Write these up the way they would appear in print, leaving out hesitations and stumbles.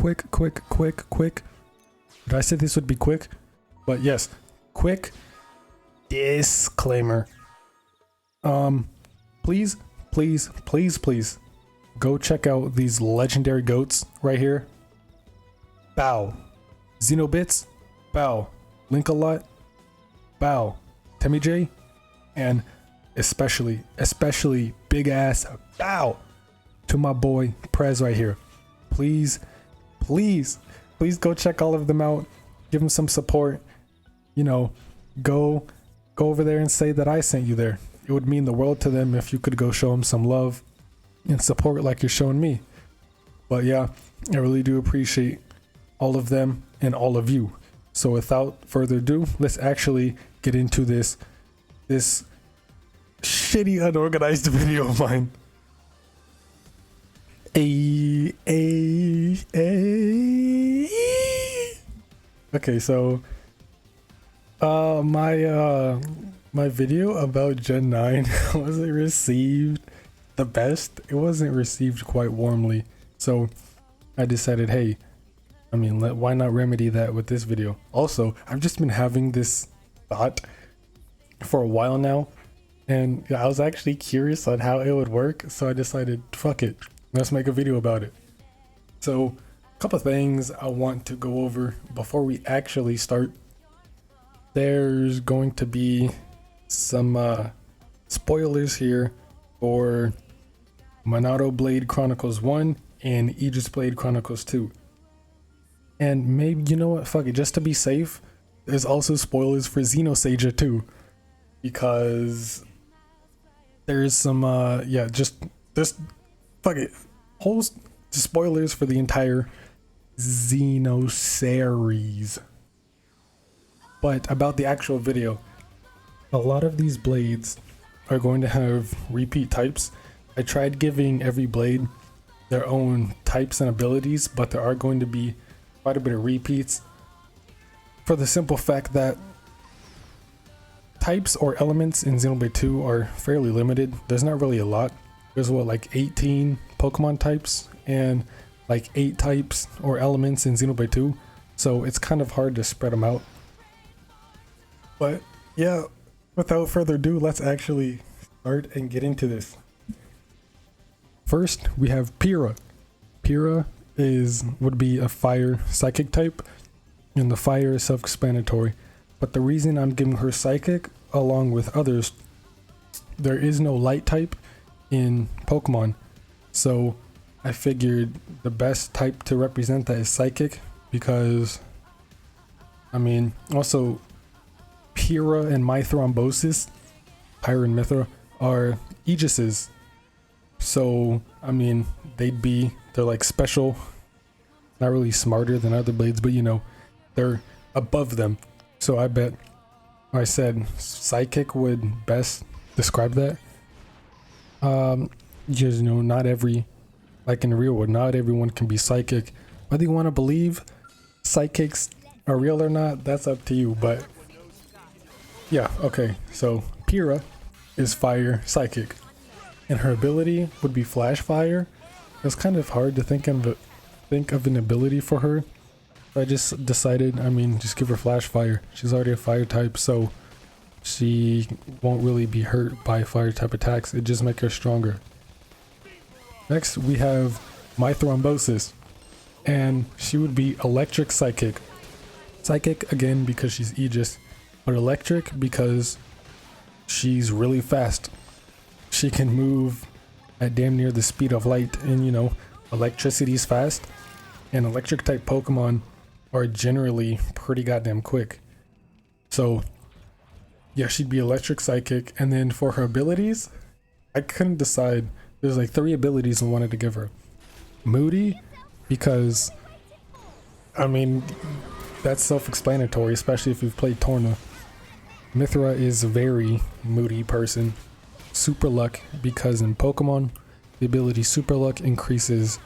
quick. Did I say this would be quick? But yes, quick disclaimer. Please go check out these legendary goats right here. Bow. Xenobits. Bow. Link-a-Lot. Bow. Temmie J. And especially big ass bow to my boy Prez right here. Please go check all of them out. Give them some support. You know, go over there and say that I sent you there. It would mean the world to them if you could go show them some love and support like you're showing me. But yeah, I really do appreciate all of them and all of you. So without further ado, let's actually get into this shitty unorganized video of mine. Okay, so my video about Gen 9 wasn't received the best. It wasn't received quite warmly, so I decided, hey, I mean, why not remedy that with this video? Also, I've just been having this thought for a while now, and I was actually curious on how it would work, so I decided, fuck it, let's make a video about it. So, a couple things I want to go over before we actually start. There's going to be some spoilers here for Xenoblade Chronicles 1 and Aegis Blade Chronicles 2. And maybe, you know what, fuck it, just to be safe, there's also spoilers for Xenosaga 2. Because there's some, yeah, just fuck it, whole spoilers for the entire Xeno series. But about the actual video, a lot of these blades are going to have repeat types. I tried giving every blade their own types and abilities, but there are going to be quite a bit of repeats for the simple fact that types or elements in Xenoblade 2 are fairly limited. There's not really a lot. There's what, like 18 Pokemon types and like 8 types or elements in Xenoblade 2, so it's kind of hard to spread them out. But yeah, without further ado, let's actually start and get into this. First, we have Pyrrha. Pyrrha would be a fire psychic type, and the fire is self-explanatory. But the reason I'm giving her psychic along with others, there is no light type in Pokemon, so I figured the best type to represent that is psychic, because I mean, also Pyrrha and Mythrombosis, Pyra and Mithra, are Aegises. So, I mean, they're like special, not really smarter than other blades, but you know, they're above them. So I bet I said psychic would best describe that. Just, you know, not every, like in the real world, not everyone can be psychic. Whether you want to believe psychics are real or not, that's up to you, but yeah, okay, so Pyrrha is fire psychic, and her ability would be flash fire. It's kind of hard to think of an ability for her. I just decided, I mean, just give her flash fire. She's already a fire type, so she won't really be hurt by fire type attacks. It just make her stronger. Next, we have Mythrombosis, and she would be electric psychic. Psychic again because she's Aegis, but electric because she's really fast. She can move at damn near the speed of light, and you know, electricity's fast, and electric type Pokemon are generally pretty goddamn quick. So yeah, she'd be electric psychic. And then for her abilities, I couldn't decide. There's like 3 abilities I wanted to give her. Moody, because I mean, that's self-explanatory, especially if you've played Torna. Mithra is a very moody person. Super Luck, because in Pokemon, the ability Super Luck increases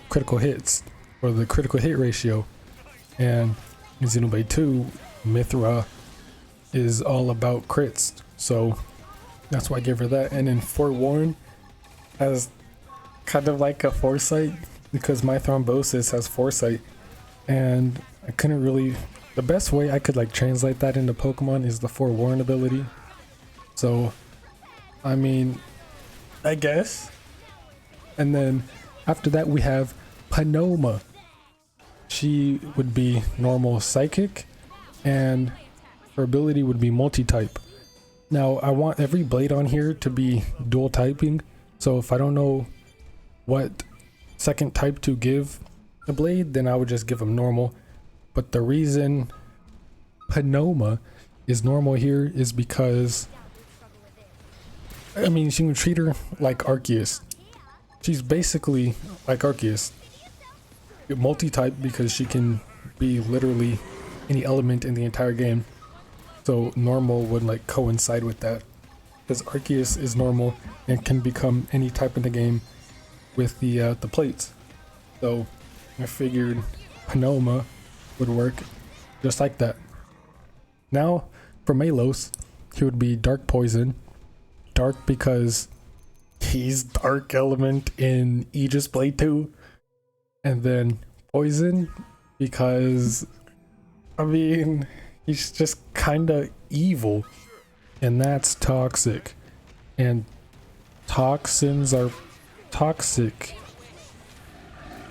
critical hits, or the critical hit ratio. And in Xenoblade 2, Mithra is all about crits, so that's why I gave her that. And then Forewarn has kind of like a foresight because my thrombosis has foresight, and I couldn't really. The best way I could like translate that into Pokemon is the forewarn ability. So, I mean, I guess. And then after that we have Panoma. She would be normal psychic, and her ability would be multi-type. Now I want every blade on here to be dual typing, so if I don't know what second type to give the blade, then I would just give them normal. But the reason Panoma is normal here is because, I mean, she can treat her like Arceus. She's basically like Arceus. Multi-type because she can be literally any element in the entire game. So normal would like coincide with that, because Arceus is normal and can become any type in the game with the plates. So I figured Panoma would work just like that. Now for Malos, he would be Dark Poison. Dark because he's Dark Element in Aegis Blade 2. And then Poison because, I mean, he's just kinda evil, and that's toxic. And toxins are toxic,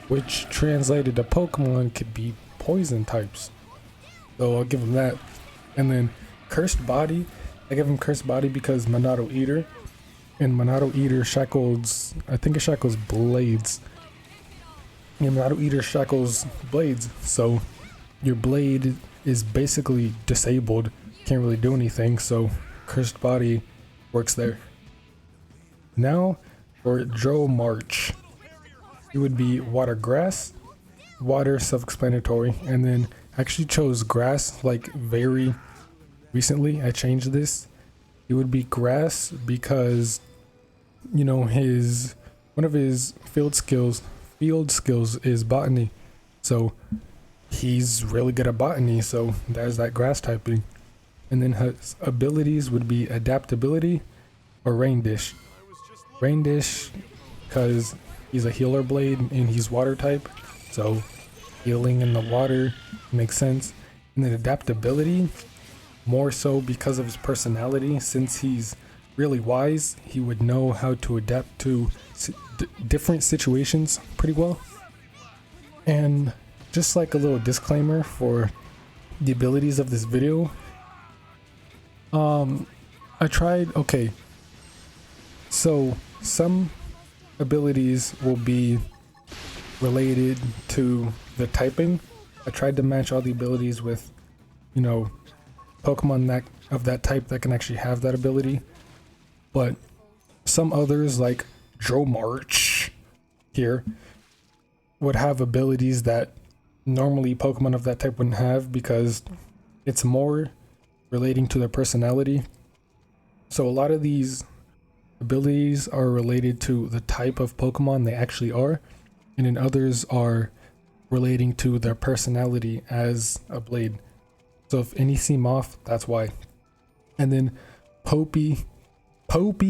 which translated to Pokemon could be poison types. So I'll give him that. And then Cursed Body, I give him Cursed Body because Monado Eater. And Monado Eater shackles, I think it shackles blades. And Monado Eater shackles blades, so your blade is basically disabled, can't really do anything, so Cursed Body works there. Now for Dro March, it would be Water Grass. Water, self-explanatory, and then I actually chose Grass like very recently. I changed this. It would be Grass because, you know, one of his field skills is Botany, so he's really good at Botany, so there's that Grass typing. And then his abilities would be Adaptability or Rain Dish. Rain Dish because he's a healer blade and he's water type, so healing in the water makes sense. And then Adaptability, more so because of his personality. Since he's really wise, he would know how to adapt to different situations pretty well. And just like a little disclaimer for the abilities of this video, okay, so some abilities will be related to the typing. I tried to match all the abilities with, you know, Pokemon of that type that can actually have that ability. But some others, like Dromarch here, would have abilities that normally Pokemon of that type wouldn't have because it's more relating to their personality. So a lot of these abilities are related to the type of Pokemon they actually are, and then others are relating to their personality as a blade. So if any seem off, that's why. And then Popey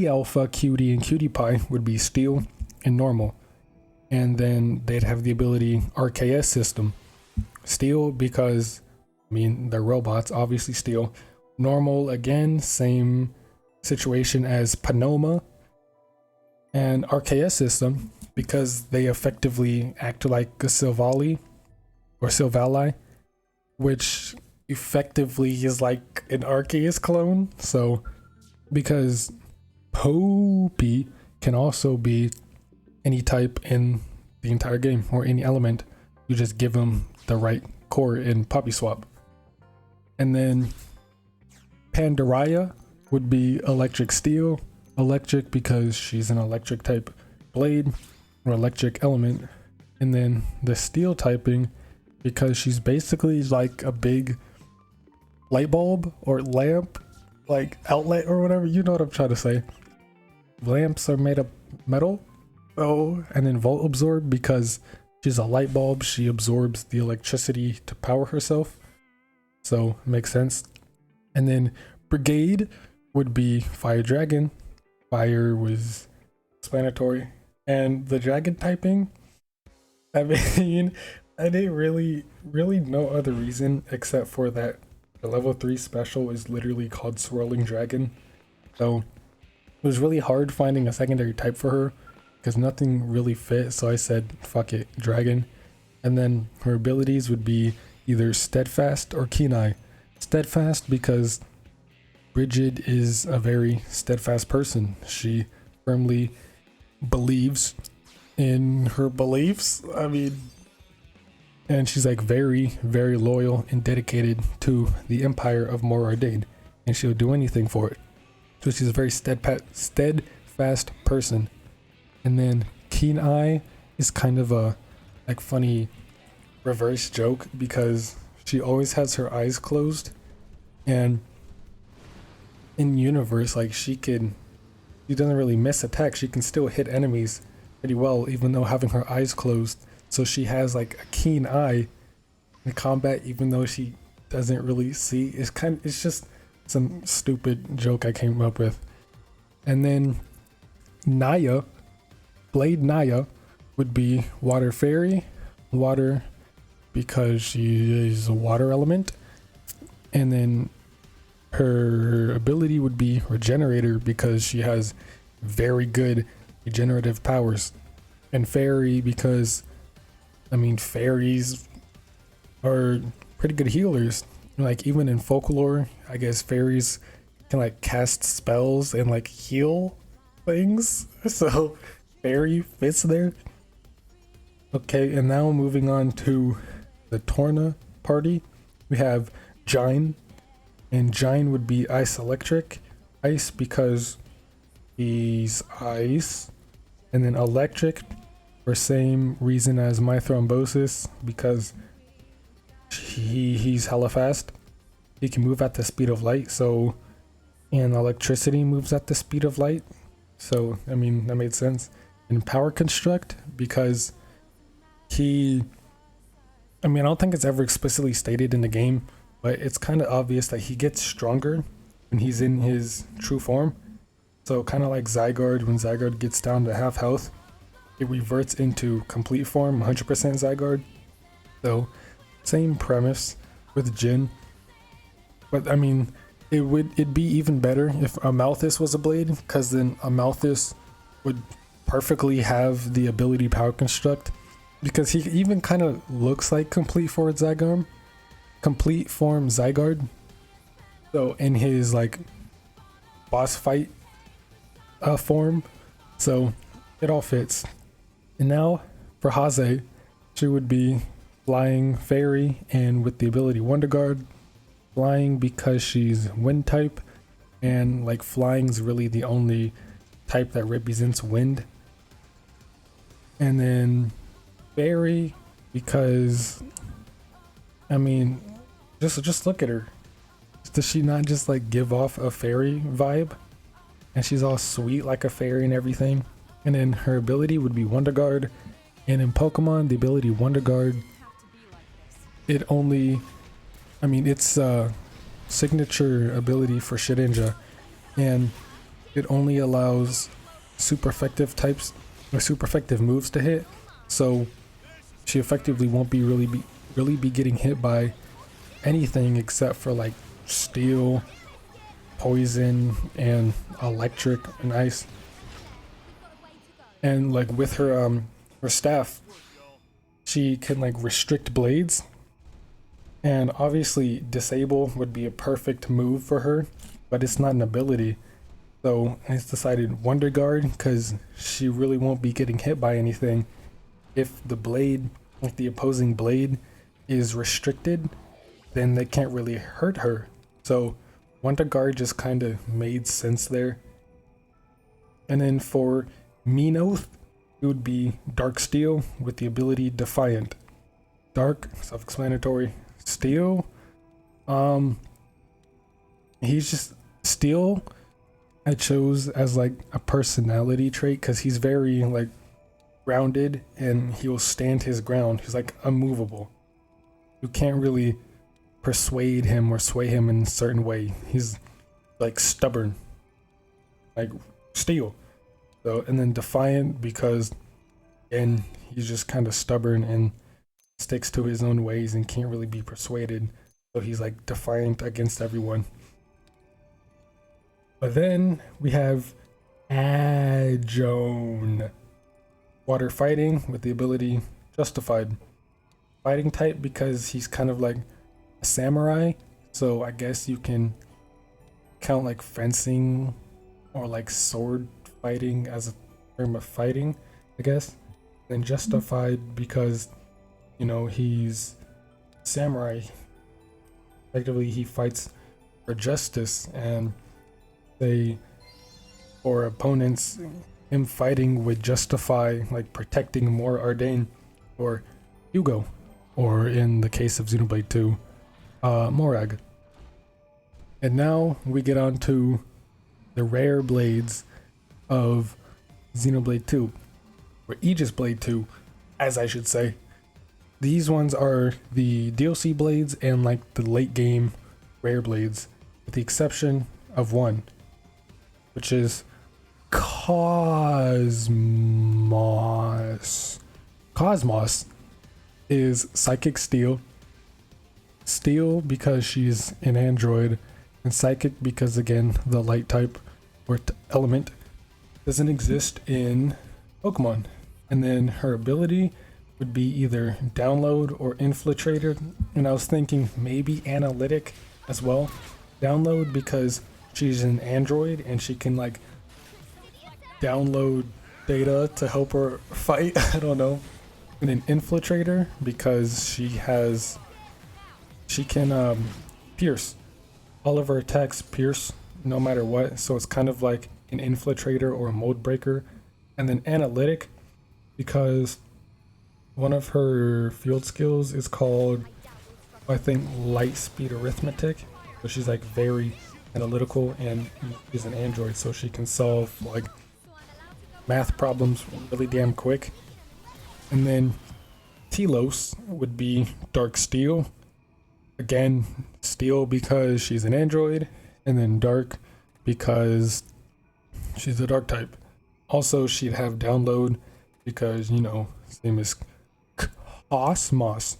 Alpha, Cutie, and Cutie Pie would be Steel and Normal. And then they'd have the ability RKS system. Steel because, I mean, they're robots, obviously Steel. Normal, again, same situation as Panoma. And RKS system because they effectively act like a Silvally or Silvally, which effectively is like an Arceus clone. So because Popey can also be any type in the entire game or any element, you just give them the right core in Poppy Swap. And then Pandaria would be Electric Steel. Electric because she's an electric type blade or electric element. And then the Steel typing because she's basically like a big light bulb or lamp, like outlet or whatever, you know what I'm trying to say. Lamps are made of metal. Oh, and then Volt Absorb because she's a light bulb, she absorbs the electricity to power herself, so it makes sense. And then Brigade would be Fire Dragon. Fire was explanatory. And the dragon typing, I mean, I didn't really no other reason except for that the level 3 special is literally called Swirling Dragon. So it was really hard finding a secondary type for her because nothing really fit. So I said, fuck it, Dragon. And then her abilities would be either Steadfast or Keen Eye. Steadfast because Bridget is a very steadfast person. She firmly believes in her beliefs. I mean, and she's like very loyal and dedicated to the empire of Morardane, and she'll do anything for it. So she's a very steadfast person. And then Keen Eye is kind of a like funny reverse joke because she always has her eyes closed, and in universe like she doesn't really miss attacks. She can still hit enemies pretty well even though having her eyes closed. So she has like a keen eye in combat even though she doesn't really see. It's just some stupid joke I came up with. And then Naya, Blade Naya would be Water Fairy. Water because she is a water element. And then her ability would be Regenerator because she has very good regenerative powers. And Fairy because, I mean, fairies are pretty good healers. Like even in folklore, I guess fairies can like cast spells and like heal things. So fairy fits there. Okay, and now moving on to the Torna party. We have Jine, and Jine would be Ice Electric. Ice because he's ice, and then Electric for same reason as My Thrombosis because he's hella fast. He can move at the speed of light, so and electricity moves at the speed of light. So I mean that made sense. And Power Construct because I don't think it's ever explicitly stated in the game, but it's kind of obvious that he gets stronger when he's in his true form. So kind of like Zygarde, when Zygarde gets down to half health, it reverts into complete form, 100% Zygarde. So same premise with Jin. But I mean, it'd be even better if Amalthus was a blade, because then Amalthus would perfectly have the ability Power Construct. Because he even kind of looks like complete form Zygarde. So in his like boss fight form, so it all fits. And now for Haze, she would be Flying Fairy and with the ability Wonder Guard. Flying because she's wind type, and like flying's really the only type that represents wind. And then Fairy because I mean just look at her. Does she not just like give off a fairy vibe? And she's all sweet like a fairy and everything. And then her ability would be Wonder Guard. And in Pokemon, the ability Wonder Guard, it's a signature ability for Shedinja, and it only allows super effective types or super effective moves to hit. So she effectively won't be really be getting hit by anything except for like steel, poison, and electric and ice. And like with her staff, she can like restrict blades. And obviously disable would be a perfect move for her, but it's not an ability. So I decided Wonder Guard because she really won't be getting hit by anything. If the blade, like the opposing blade, is restricted, then they can't really hurt her. So Wonder Guard just kind of made sense there. And then for Menoth, it would be Dark Steel with the ability Defiant. Dark, self-explanatory. Steel, he's just Steel. I chose as like a personality trait because he's very like grounded and he'll stand his ground. He's like immovable. You can't really persuade him or sway him in a certain way. He's like stubborn, like Steel. So and then Defiant because and he's just kind of stubborn and sticks to his own ways and can't really be persuaded. So he's like defiant against everyone. But then we have Ajone. Water fighting with the ability Justified. Fighting type because he's kind of like a samurai. So I guess you can count like fencing or like sword fighting as a term of fighting, I guess. And Justified because, you know, he's samurai. Effectively, he fights for justice, and they, or opponents, him fighting would justify like protecting more Ardain or Hugo, or in the case of Xenoblade 2, Morag. And now we get on to the rare blades of Xenoblade 2, or Aegis Blade 2, as I should say. These ones are the DLC blades and like the late game rare blades, with the exception of one, which is Cosmos. Cosmos is Psychic Steel. Steel because she's an android, and Psychic because, again, the light type or element doesn't exist in Pokemon. And then her ability would be either Download or Infiltrator, and I was thinking maybe Analytic as well. Download because she's an android and she can like download data to help her fight. I don't know. And then Infiltrator because she can pierce. All of her attacks pierce no matter what, so it's kind of like an Infiltrator or a Mode Breaker. And then Analytic because one of her field skills is called, I think, Light Speed Arithmetic. So she's like very analytical, and she's an android, so she can solve like math problems really damn quick. And then Telos would be Dark Steel. Again, Steel because she's an android, and then Dark because she's a dark type. Also, she'd have Download because, you know, same as Cosmos,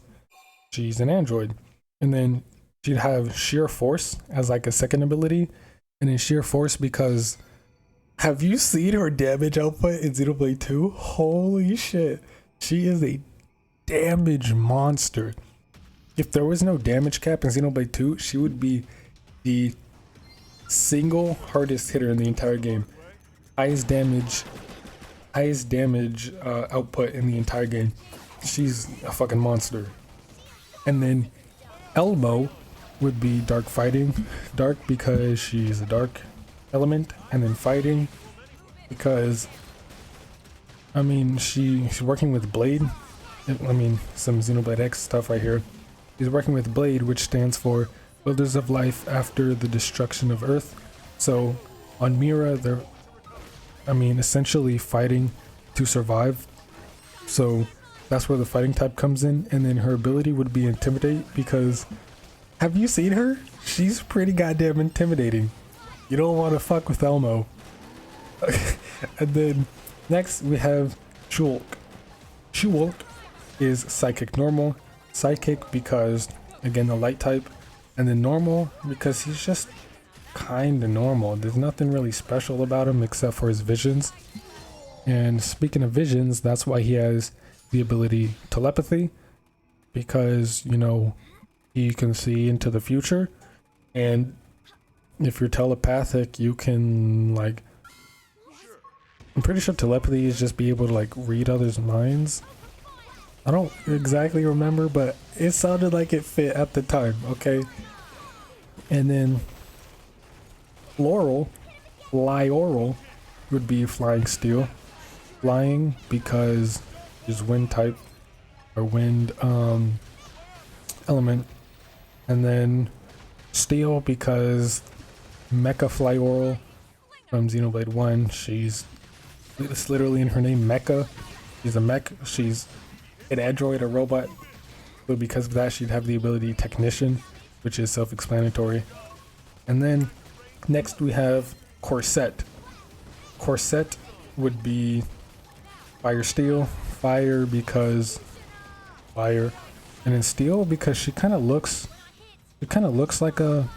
she's an android. And then she'd have Sheer Force as like a second ability, and then Sheer Force because, have you seen her damage output in Xenoblade 2? Holy shit, she is a damage monster. If there was no damage cap in Xenoblade 2, she would be the single hardest hitter in the entire game. Highest damage output in the entire game. She's a fucking monster. And then Elmo would be Dark Fighting. Dark because she's a dark element, and then Fighting because, I mean, she's working with Blade. I mean, some Xenoblade X stuff right here. She's working with Blade, which stands for Builders of Life After the Destruction of Earth. So on Mira, they're, I mean, essentially fighting to survive. So that's where the fighting type comes in. And then her ability would be Intimidate because, have you seen her? She's pretty goddamn intimidating. You don't want to fuck with Elmo. And then next we have Shulk. Shulk is Psychic Normal. Psychic because, again, the light type. And then Normal because he's just kinda normal. There's nothing really special about him except for his visions. And speaking of visions, that's why he has the ability Telepathy, because, you know, he can see into the future, and if you're telepathic, you can, like, I'm pretty sure telepathy is just be able to like read others' minds. I don't exactly remember, but it sounded like it fit at the time, okay? And then Lioral would be Flying Steel. Flying because is wind type, or wind element. And then Steel because Mecha Flyoral from Xenoblade 1. It's literally in her name, Mecha. She's a mech. She's an android, a robot. So because of that, she'd have the ability Technician, which is self-explanatory. And then next we have Corset. Corset would be Fire Steel. Fire because fire, and then Steel because she kind of looks like a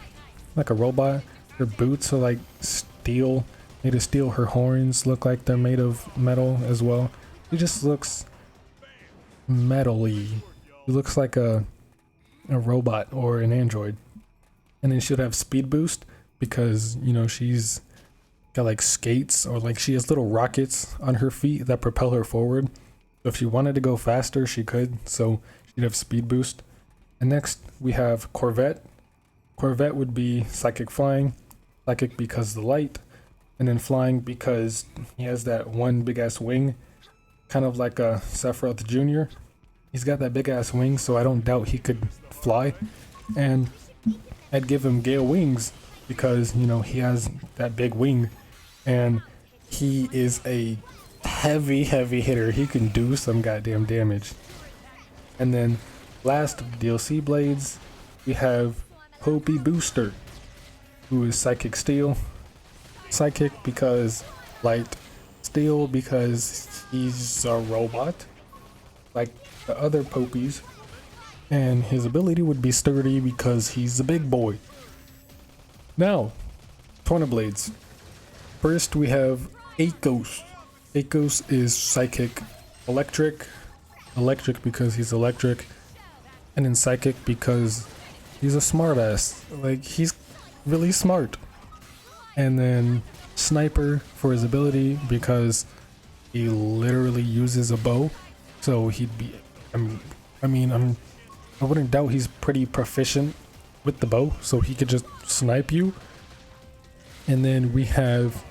robot. Her boots are like steel, made of steel. Her horns look like they're made of metal as well. She just looks metally. She looks like a robot or an android. And then she'll have speed boost because, you know, she's got like skates, or like she has little rockets on her feet that propel her forward. So if she wanted to go faster, she could. So she'd have speed boost. And next we have Corvette. Corvette would be psychic flying. Psychic because of the light. And then flying because he has that one big ass wing. Kind of like a Sephiroth Jr. He's got that big ass wing, so I don't doubt he could fly. And I'd give him Gale Wings because, you know, he has that big wing. And he is a heavy hitter. He can do some goddamn damage. And then last DLC blades, we have Popey Booster, who is Psychic Steel. Psychic because light. Steel because he's a robot, like the other Popies. And his ability would be Sturdy because he's a big boy. Now, Blades. First we have Akos. Akos is Psychic Electric. Electric because he's electric. And then Psychic because he's a smartass. Like, he's really smart. And then Sniper for his ability because he literally uses a bow. So he'd be, I wouldn't doubt he's pretty proficient with the bow, so he could just snipe you. And then we have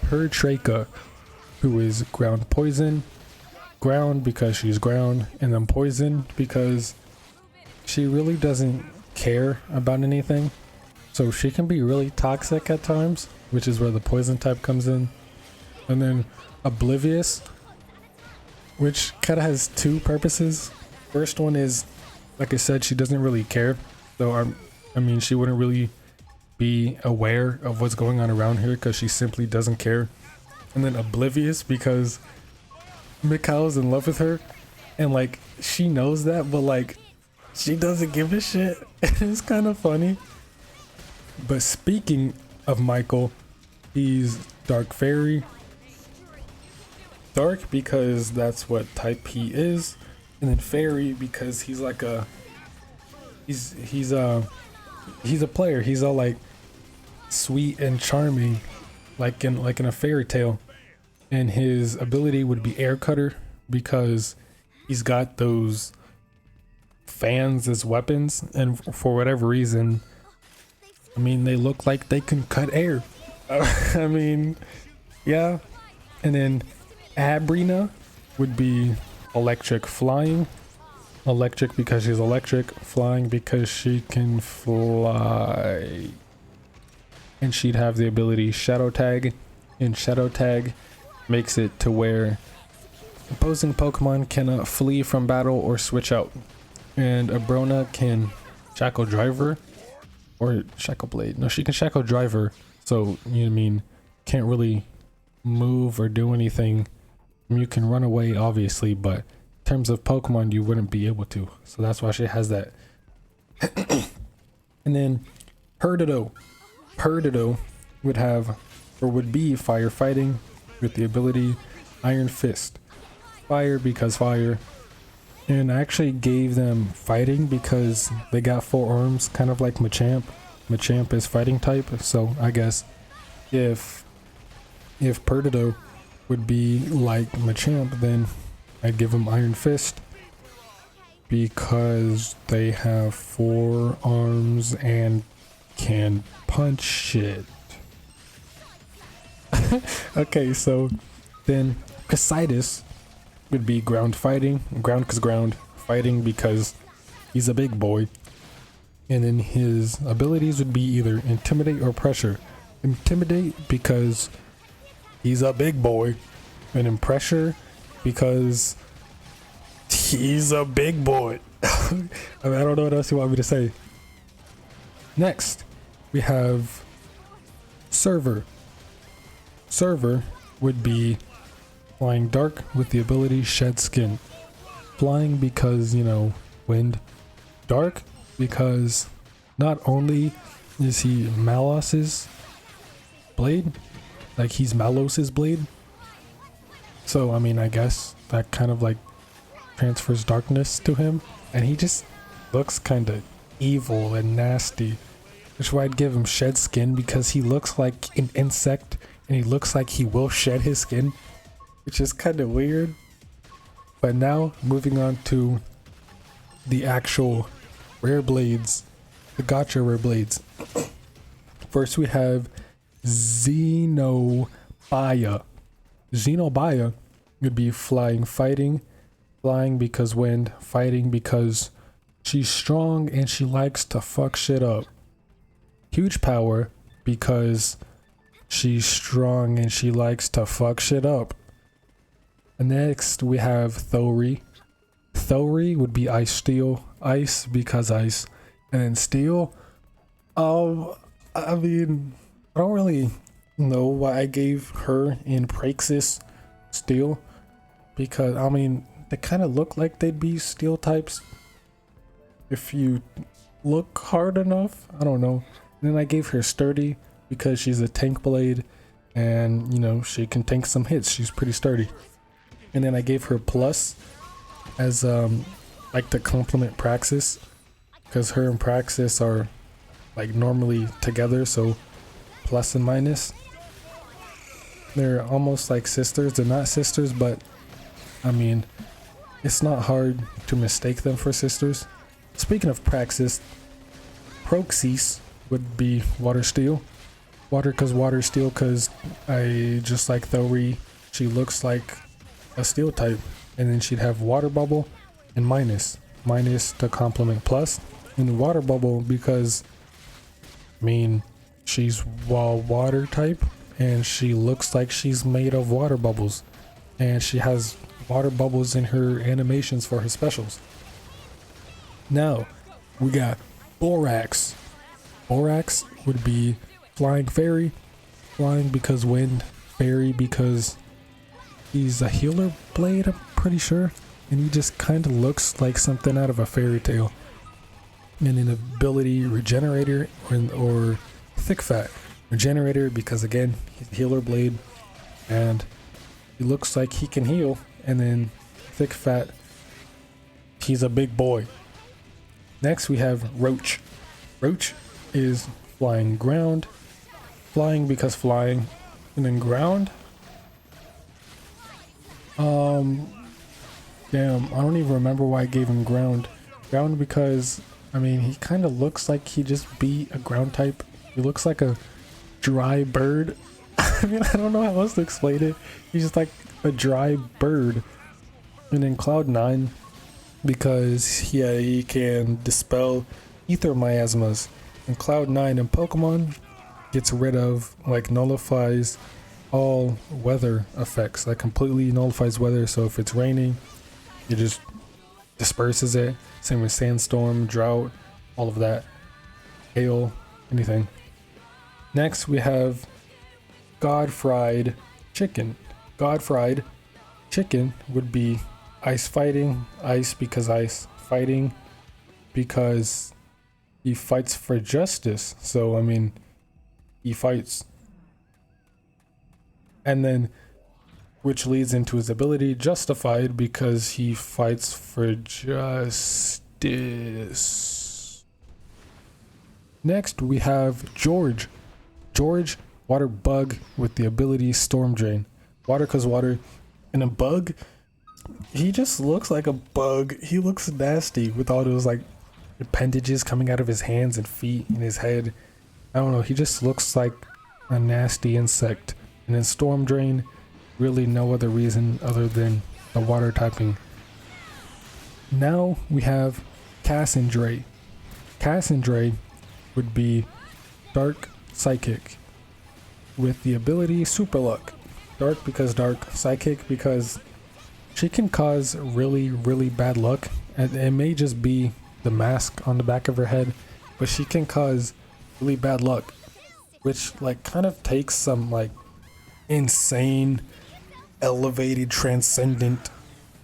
Pertraka, who is ground poison. Ground because she's ground, and then poison because she really doesn't care about anything. So she can be really toxic at times, which is where the poison type comes in. And then Oblivious, which kind of has two purposes. First one is, like I said, she doesn't really care. So she wouldn't really be aware of what's going on around here because she simply doesn't care. And then Oblivious because Mikhail's in love with her, and like she knows that, but like she doesn't give a shit. It's kind of funny. But speaking of Michael, he's Dark Fairy. Dark because that's what type he is, and then Fairy because he's like a he's a player. He's all like sweet and charming, like in a fairy tale. And his ability would be Air Cutter because he's got those fans as weapons, and for whatever reason, they look like they can cut air. Yeah. And then Abrina would be electric flying. Electric because she's electric, flying because she can fly. And she'd have the ability Shadow Tag, and Shadow Tag makes it to where opposing Pokemon cannot flee from battle or switch out. And Abrona can Shackle Driver or Shackle Blade. No, she can Shackle Driver, so can't really move or do anything. You can run away obviously, but in terms of Pokemon you wouldn't be able to. So that's why she has that. And then Perdido. Perdido would be firefighting with the ability Iron Fist. Fire because fire. And I actually gave them fighting because they got 4 arms, kind of like Machamp. Machamp is fighting type, so I guess if Perdido would be like Machamp, then I'd give them Iron Fist because they have 4 arms and can punch shit. Okay, so then Casitas would be ground fighting. Ground because ground. Fighting because he's a big boy. And then his abilities would be either Intimidate or Pressure. Intimidate because he's a big boy. And then Pressure because he's a big boy. I don't know what else you want me to say. Next, we have Server. Server would be Flying dark with the ability Shed Skin. Flying because, you know, wind. Dark because not only is he Malos's blade, like he's Malos's blade. So, I mean, I guess that kind of like transfers darkness to him. And he just looks kind of evil and nasty. Which is why I'd give him Shed Skin, because he looks like an insect and he looks like he will shed his skin, which is kind of weird. But now, moving on to the actual rare blades, the gacha rare blades. First we have Xenobia. Xenobia would be flying, fighting. Flying because wind, fighting because she's strong and she likes to fuck shit up. Huge power because she's strong and she likes to fuck shit up. And next we have Thori. Thori would be ice steel. Ice because ice. And then steel. I mean, I don't really know why I gave her in Praxis steel. Because, I mean, they kind of look like they'd be steel types if you look hard enough. I don't know. And then I gave her sturdy because she's a tank blade and, you know, she can tank some hits. She's pretty sturdy. And then I gave her plus as like to complement Praxis, because her and Praxis are like normally together, so plus and minus. They're almost like sisters. They're not sisters, but I mean, it's not hard to mistake them for sisters. Speaking of Praxis, Proxys would be water steel. Water cause water, steel cause I just like Thori. She looks like a steel type. And then she'd have water bubble and minus. Minus to complement plus. And water bubble because, I mean, she's water type and she looks like she's made of water bubbles. And she has water bubbles in her animations for her specials. Now, we got Borax. Borax would be flying fairy. Flying because wind. Fairy because he's a healer blade, I'm pretty sure. And he just kind of looks like something out of a fairy tale. And an ability regenerator or thick fat. Regenerator because again, he's a healer blade. And he looks like he can heal. And then thick fat, he's a big boy. Next we have Roach. Roach is flying ground. Flying because flying. And then ground. Damn, I don't even remember why I gave him ground. Ground because, I mean, he kind of looks like he just be a ground type. He looks like a dry bird. I mean, I don't know how else to explain it. He's just like a dry bird. And then Cloud9 because, yeah, he can dispel ether miasmas. And Cloud9 in Pokemon gets rid of, like, nullifies all weather effects. Like, completely nullifies weather. So if it's raining, it just disperses it. Same with sandstorm, drought, all of that. Hail, anything. Next we have God Fried Chicken. God Fried Chicken would be ice fighting. Ice because ice. Fighting because he fights for justice. So, I mean, he fights. And then, which leads into his ability Justified because he fights for justice. Next we have George. George, water bug with the ability Storm Drain. Water cause water. And a bug, he just looks like a bug. He looks nasty with all those like appendages coming out of his hands and feet and his head. I don't know, he just looks like a nasty insect. And then Storm Drain, really no other reason other than the water typing. Now we have Cassandre. Cassandre would be Dark Psychic with the ability Super Luck. Dark because dark, psychic because she can cause really, really bad luck. And it may just be the mask on the back of her head, but she can cause really bad luck, which like kind of takes some like insane elevated, transcendent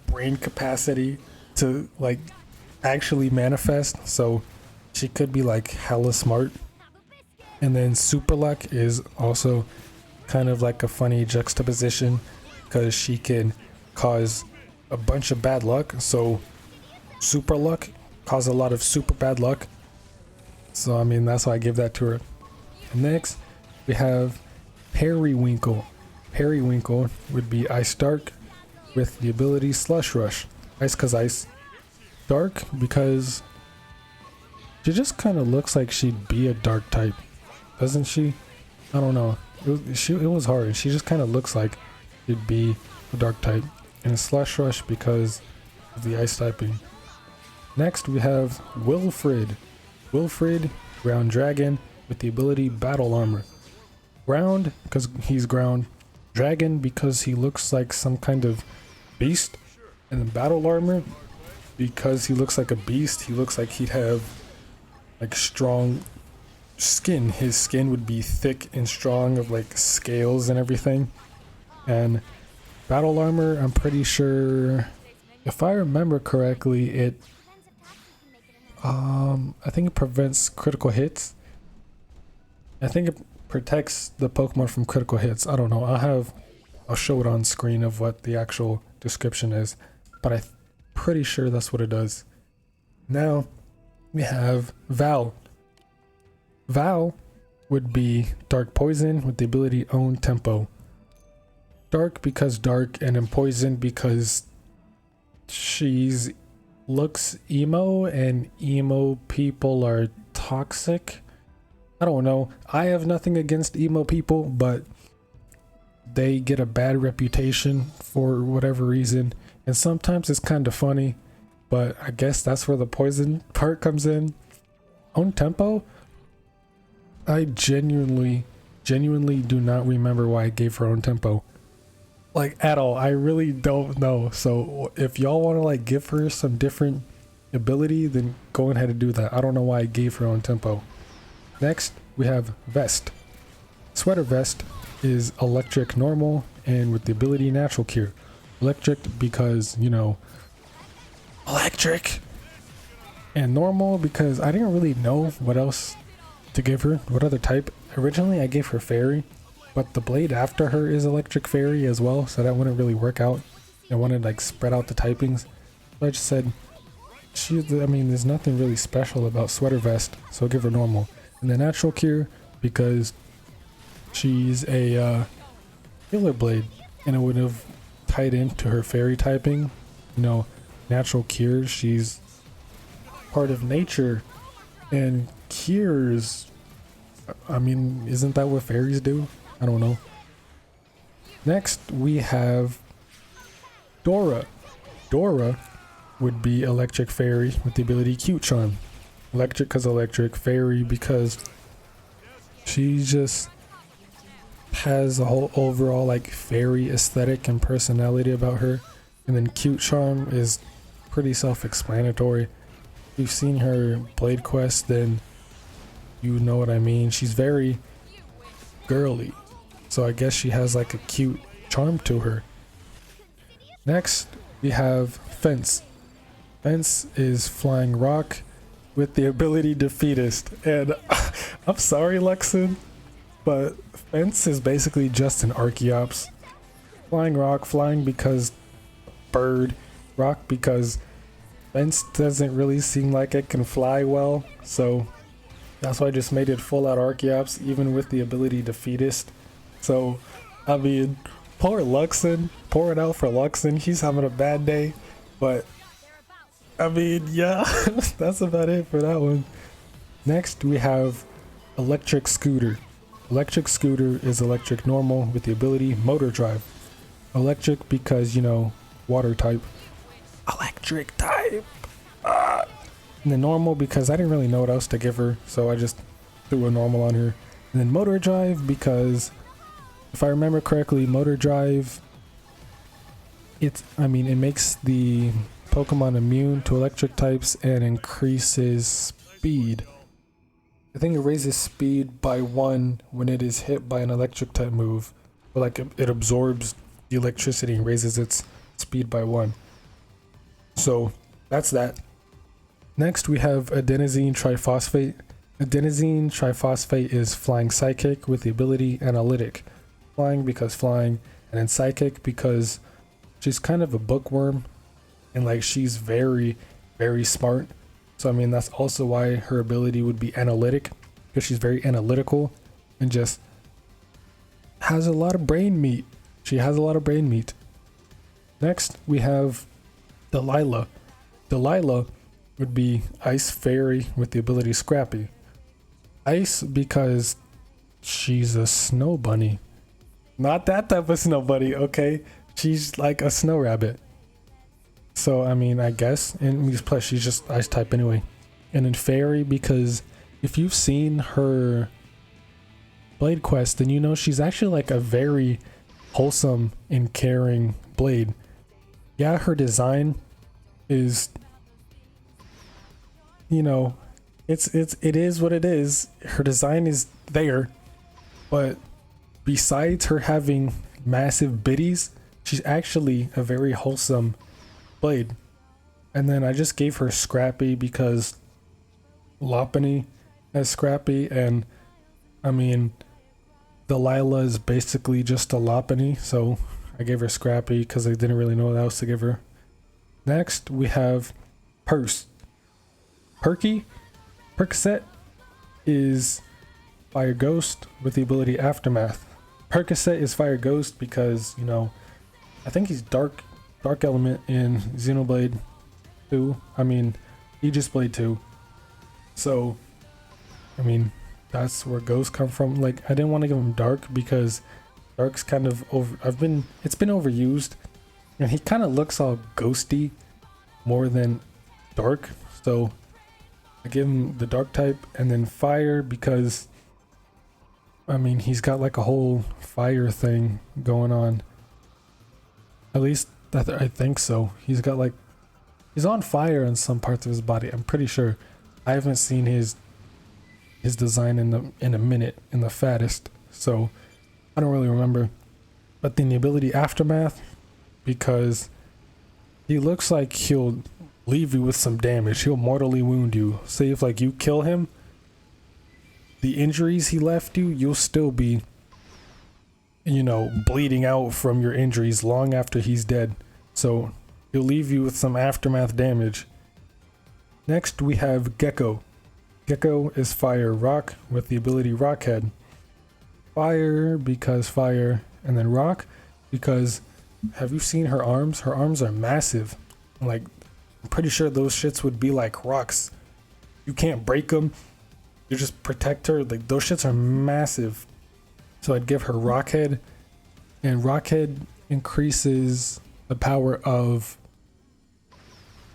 brain capacity to like actually manifest. So she could be like hella smart. And then super luck is also kind of like a funny juxtaposition because she can cause a bunch of bad luck. So super luck cause a lot of super bad luck. So I mean, that's why I give that to her. Next we have Periwinkle. Periwinkle would be Ice Dark with the ability Slush Rush. Ice cause ice. Dark because she just kind of looks like she'd be a dark type, doesn't she? I don't know. It was hard. She just kind of looks like she'd be a dark type. And Slush Rush because of the ice typing. Next we have Wilfrid. Wilfrid, ground dragon with the ability Battle Armor. Ground because he's ground. Dragon because he looks like some kind of beast. And then Battle Armor because he looks like a beast. He looks like he'd have like strong skin. His skin would be thick and strong of like scales and everything. And Battle Armor, I'm pretty sure, if I remember correctly, it I think it prevents critical hits. I think it protects the Pokemon from critical hits. I don't know. I'll show it on screen of what the actual description is, but I'm pretty sure that's what it does. Now we have Val. Val would be Dark Poison with the ability Own Tempo. Dark because dark, and then Poison because she's looks emo and emo people are toxic. I don't know. I have nothing against emo people, but they get a bad reputation for whatever reason. And sometimes it's kind of funny, but I guess that's where the poison part comes in. Own Tempo? I genuinely do not remember why I gave her Own Tempo. Like at all. I really don't know. So if y'all want to like give her some different ability, then go ahead and do that. I don't know why I gave her Own Tempo. Next we have Vest. Sweater Vest is electric normal and with the ability Natural Cure. Electric because, you know, electric. And normal because I didn't really know what else to give her. What other type? Originally I gave her Fairy, but the blade after her is Electric Fairy as well, so that wouldn't really work out. I wanted to like spread out the typings. So I just said, I mean, there's nothing really special about Sweater Vest, so I'll give her normal. And the Natural Cure because she's a Healer Blade, and it would have tied into her Fairy typing. You know, Natural Cure, she's part of nature, and cures, I mean, isn't that what fairies do? I don't know. Next we have Dora. Dora would be Electric Fairy with the ability Cute Charm. Electric because electric, Fairy because she just has a whole overall like fairy aesthetic and personality about her. And then Cute Charm is pretty self-explanatory. If you've seen her Blade Quest, then you know what I mean. She's very girly, so I guess she has like a cute charm to her. Next we have Fence. Fence is Flying Rock with the ability Defeatist, and I'm sorry Luxon, but Fence is basically just an Archeops. Flying Rock, flying because bird, rock because Fence doesn't really seem like it can fly well, so that's why I just made it full out Archeops, even with the ability Defeatist. So, I mean, poor Luxon, pour it out for Luxon, he's having a bad day, but I mean, yeah, that's about it for that one. Next we have Electric Scooter. Electric Scooter is electric normal with the ability Motor Drive. Electric because, you know, water type. Electric type! And then normal because I didn't really know what else to give her, so I just threw a normal on her. And then Motor Drive because, if I remember correctly, Motor Drive, it makes the Pokemon immune to electric types and increases speed. I think it raises speed by 1 when it is hit by an electric type move. But like it absorbs the electricity and raises its speed by 1. So that's that. Next we have adenosine triphosphate. Adenosine triphosphate is flying psychic with the ability analytic. Flying because flying, and then psychic because she's kind of a bookworm and like she's very, very smart. So I mean that's also why her ability would be analytic, because she's very analytical and just has a lot of brain meat. She has a lot of brain meat. Next we have Delilah. Delilah would be Ice Fairy with the ability Scrappy. Ice because she's a snow bunny. Not that type of snow bunny, okay? She's like a snow rabbit. So I mean, I guess, and plus she's just ice type anyway. And then Fairy because if you've seen her Blade Quest, then you know she's actually like a very wholesome and caring blade. Yeah, her design is, you know, it is what it is. Her design is there, but besides her having massive biddies, she's actually a very wholesome blade. And then I just gave her Scrappy because Lopunny has Scrappy, and I mean Delilah is basically just a Lopunny, so I gave her Scrappy because I didn't really know what else to give her. Next we have Purse. Percocet is Fire Ghost with the ability Aftermath. Percocet is Fire Ghost because, you know, I think he's dark element in Xenoblade 2. I mean, Aegis Blade 2. So, I mean, that's where ghosts come from. Like, I didn't want to give him dark because dark's kind of it's been overused, and he kind of looks all ghosty more than dark. So I give him the dark type, and then fire because I mean he's got like a whole fire thing going on. At least I think so. He's got like, he's on fire in some parts of his body. I'm pretty sure. I haven't seen his design in a minute in the fattest, so I don't really remember. But then the ability Aftermath because he looks like he'll leave you with some damage. He'll mortally wound you. Say if like you kill him, the injuries he left you, you'll still be, you know, bleeding out from your injuries long after he's dead. So he'll leave you with some aftermath damage. Next we have Gecko. Gecko is Fire Rock with the ability Rockhead. Fire because fire, and then rock because, have you seen her arms? Her arms are massive. Like, I'm pretty sure those shits would be like rocks. You can't break them. You just protect her. Like, those shits are massive. So I'd give her Rockhead, and Rockhead increases the power of,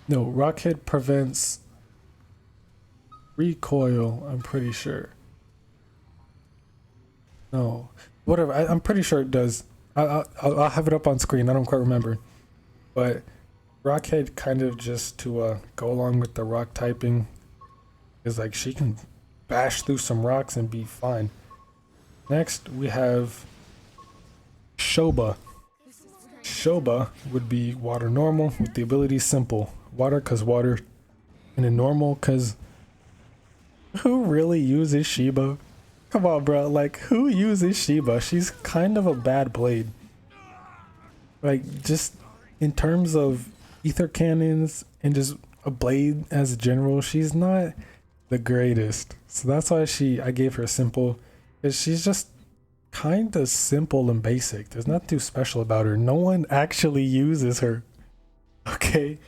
no, Rockhead prevents recoil, I'm pretty sure. No, whatever. I'm pretty sure it does. I'll have it up on screen. I don't quite remember. But Rockhead kind of just to go along with the rock typing is like she can bash through some rocks and be fine. Next we have Shoba. Shoba would be water normal with the ability simple. Water cause water, and then normal cause who really uses Shiba? Come on, bro. Like, who uses Shiba? She's kind of a bad blade. Like, just in terms of ether cannons and just a blade as a general, she's not the greatest. So that's why I gave her simple, because she's just kind of simple and basic. There's nothing too special about her. No one actually uses her. Okay.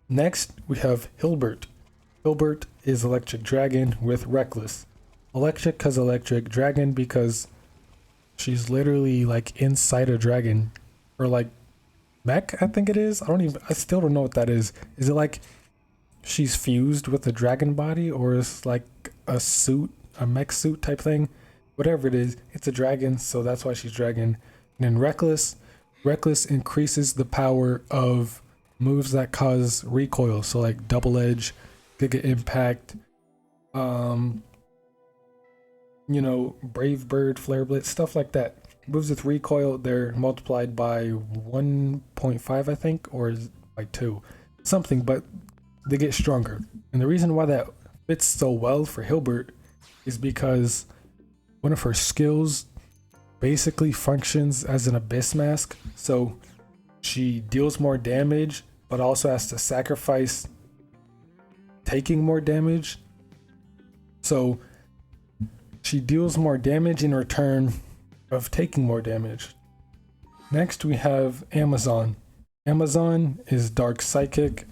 Next, we have Hilbert. Hilbert is Electric Dragon with Reckless. Electric cause electric, dragon because she's literally like inside a dragon, or like mech, I think it is. I still don't know what that is. Is it like she's fused with a dragon body, or is like a suit, a mech suit type thing? Whatever it is, it's a dragon, so that's why she's dragon. And then Reckless increases the power of moves that cause recoil, so like Double Edge, Giga Impact, you know, Brave Bird, Flare Blitz, stuff like that. moves with recoil, they're multiplied by 1.5, I think, or by 2. Something, but they get stronger. And the reason why that fits so well for Hilbert is because one of her skills basically functions as an abyss mask. So she deals more damage, but also has to sacrifice taking more damage. So she deals more damage in return of taking more damage. Next we have Amazon. Amazon is dark psychic.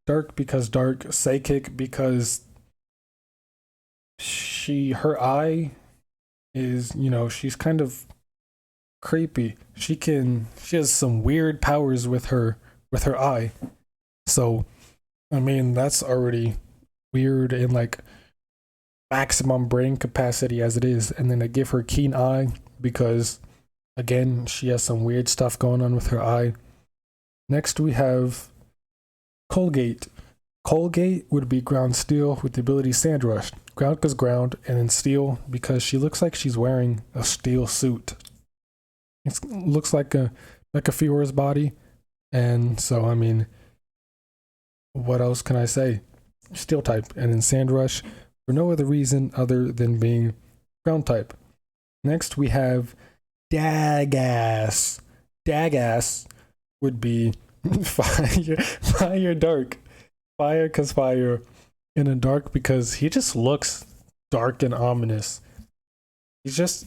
Dark because dark, psychic because her eye is, you know, she's kind of creepy. She has some weird powers with her eye. So I mean, that's already weird and like maximum brain capacity as it is. And then I give her keen eye because again, she has some weird stuff going on with her eye. Next we have Colgate. Colgate would be ground steel with the ability Sand Rush. Ground because ground, and then steel because she looks like she's wearing a steel suit. It looks like a Fiora's body, and so I mean, what else can I say? Steel type, and then Sand Rush for no other reason other than being ground type. Next we have Dagass. Dagass would be fire dark. Fire cause fire, and then dark because he just looks dark and ominous. He just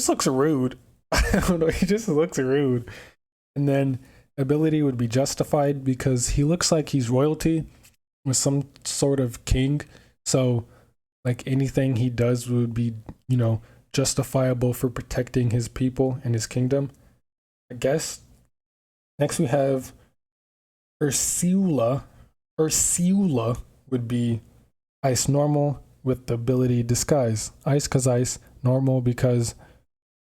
looks rude. I don't know, he just looks rude. And then ability would be justified because he looks like he's royalty with some sort of king. So like anything he does would be, you know, justifiable for protecting his people and his kingdom, I guess. Next we have Ursula. Ursula would be ice normal with the ability disguise. Ice cause ice, normal because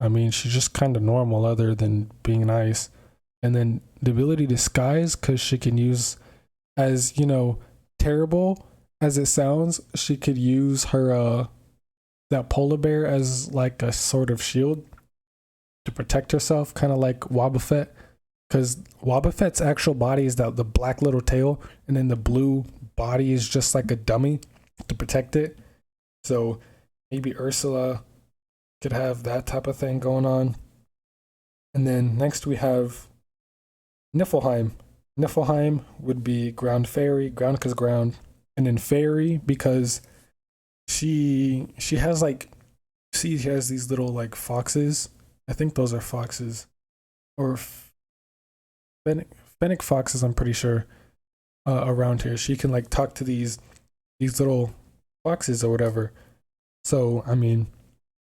I mean she's just kind of normal other than being an ice. And then the ability disguise because she can use, as you know, terrible as it sounds, she could use her that polar bear as like a sort of shield to protect herself, kind of like Wobbuffet. Because Wobbuffet's actual body is the black little tail, and then the blue body is just like a dummy to protect it. So maybe Ursula could have that type of thing going on. And then next we have Niflheim. Niflheim would be ground fairy, ground because ground, and then fairy because she has like, see, she has these little like foxes. I think those are foxes, or fennec foxes, I'm pretty sure, around here. She can like talk to these little foxes or whatever. So I mean,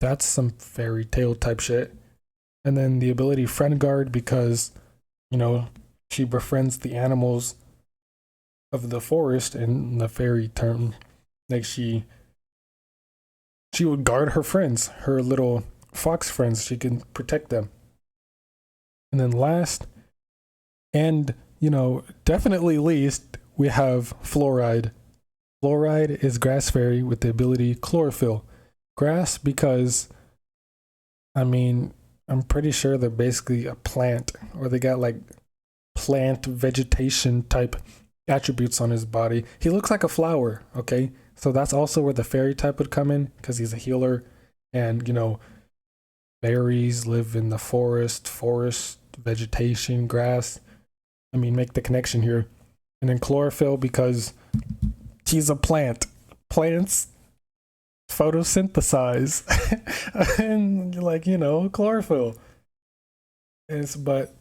that's some fairy tale type shit. And then the ability friend guard because, you know, she befriends the animals of the forest in the fairy term. Like she would guard her friends, her little fox friends. She can protect them. And then last, and, you know, definitely least, we have Fluoride. Fluoride is grass fairy with the ability chlorophyll. Grass because, I mean, I'm pretty sure they're basically a plant, or they got like plant vegetation type attributes on his body. He looks like a flower, okay? So that's also where the fairy type would come in because he's a healer, and, you know, fairies live in the forest vegetation, grass. I mean, make the connection here. And then chlorophyll because she's a plant. Plants photosynthesize. And like, you know, chlorophyll. But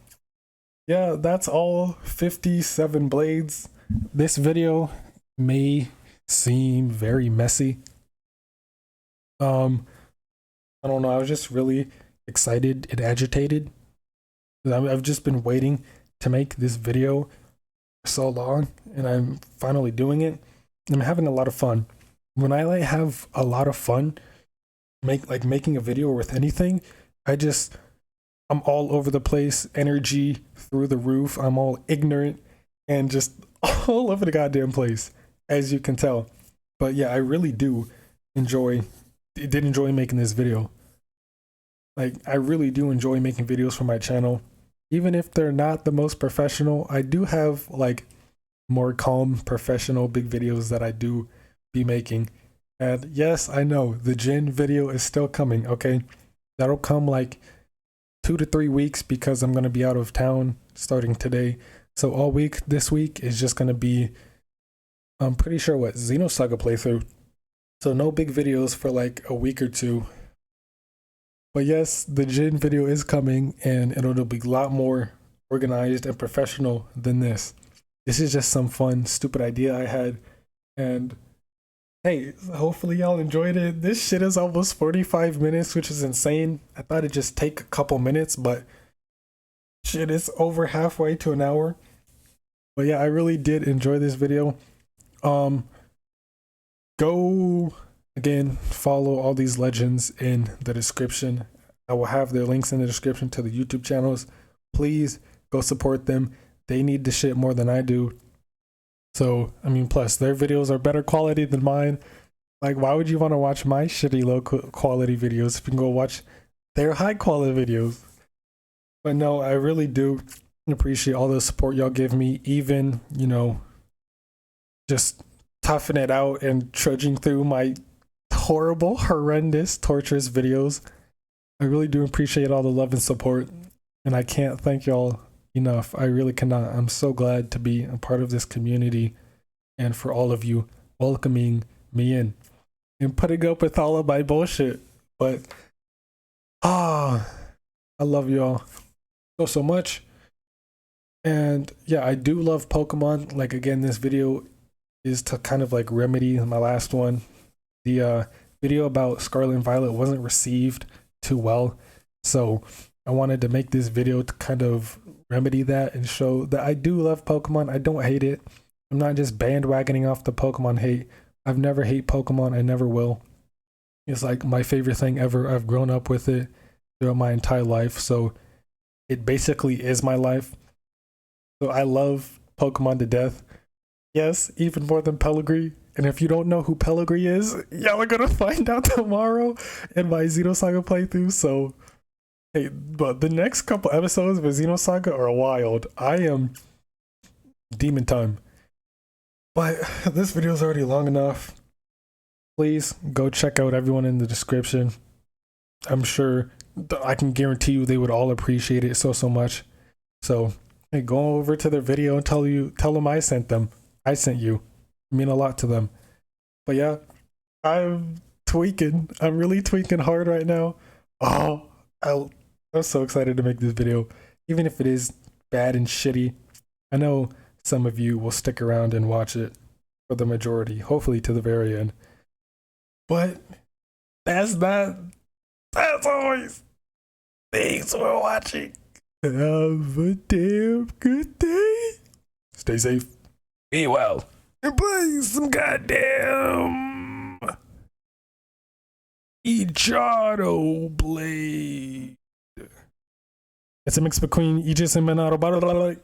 yeah, that's all 57 blades. This video may seem very messy. I don't know, I was just really excited and agitated. I've just been waiting to make this video for so long, and I'm finally doing it. I'm having a lot of fun. When I like have a lot of fun making a video with anything, I'm all over the place, energy through the roof. I'm all ignorant and just all over the goddamn place, as you can tell. But yeah, I really did enjoy making this video. Like, I really do enjoy making videos for my channel. Even if they're not the most professional, I do have like more calm, professional big videos that I do be making. And yes, I know the gin video is still coming, okay? That'll come like 2 to 3 weeks because I'm going to be out of town starting today. So all week this week is just going to be, I'm pretty sure, what, Xenosaga playthrough. So no big videos for like a week or two. But yes, the gin video is coming and it'll be a lot more organized and professional than this. This is just some fun, stupid idea I had. And hey, hopefully y'all enjoyed it. This shit is almost 45 minutes, which is insane. I thought it'd just take a couple minutes, but shit, it's over halfway to an hour. But yeah, I really did enjoy this video. Go again, follow all these legends in the description. I will have their links in the description to the YouTube channels. Please go support them. They need the shit more than I do. So, I mean, plus their videos are better quality than mine. Like, why would you want to watch my shitty low quality videos if you can go watch their high quality videos? But no, I really do appreciate all the support y'all give me, even, you know, just toughing it out and trudging through my horrible, horrendous, torturous videos. I really do appreciate all the love and support, and I can't thank y'all enough. I really cannot. I'm so glad to be a part of this community and for all of you welcoming me in and putting up with all of my bullshit. But I love y'all so much. And yeah, I do love Pokemon. Like, again, this video is to kind of like remedy my last one. The video about Scarlet and Violet wasn't received too well, so I wanted to make this video to kind of remedy that and show that I do love Pokemon. I don't hate it. I'm not just bandwagoning off the Pokemon hate. I've never hate Pokemon. I never will. It's like my favorite thing ever. I've grown up with it throughout my entire life, so it basically is my life. So I love Pokemon to death. Yes, even more than Pellegrini. And if you don't know who Pellegrini is, y'all are gonna find out tomorrow in my Xenosaga playthrough. So, hey, but the next couple episodes of Xenosaga are wild. I am demon time. But this video is already long enough. Please go check out everyone in the description. I'm sure, I can guarantee you they would all appreciate it so much. So, hey, go over to their video and tell them I sent them. I sent you. I mean a lot to them. But yeah, I'm tweaking. I'm really tweaking hard right now. Oh, I'm so excited to make this video. Even if it is bad and shitty, I know some of you will stick around and watch it for the majority, hopefully to the very end. But that's always. Thanks for watching. Have a damn good day. Stay safe. Be well. And play some goddamn Xenoblade. It's a mix between Aegis and Minato.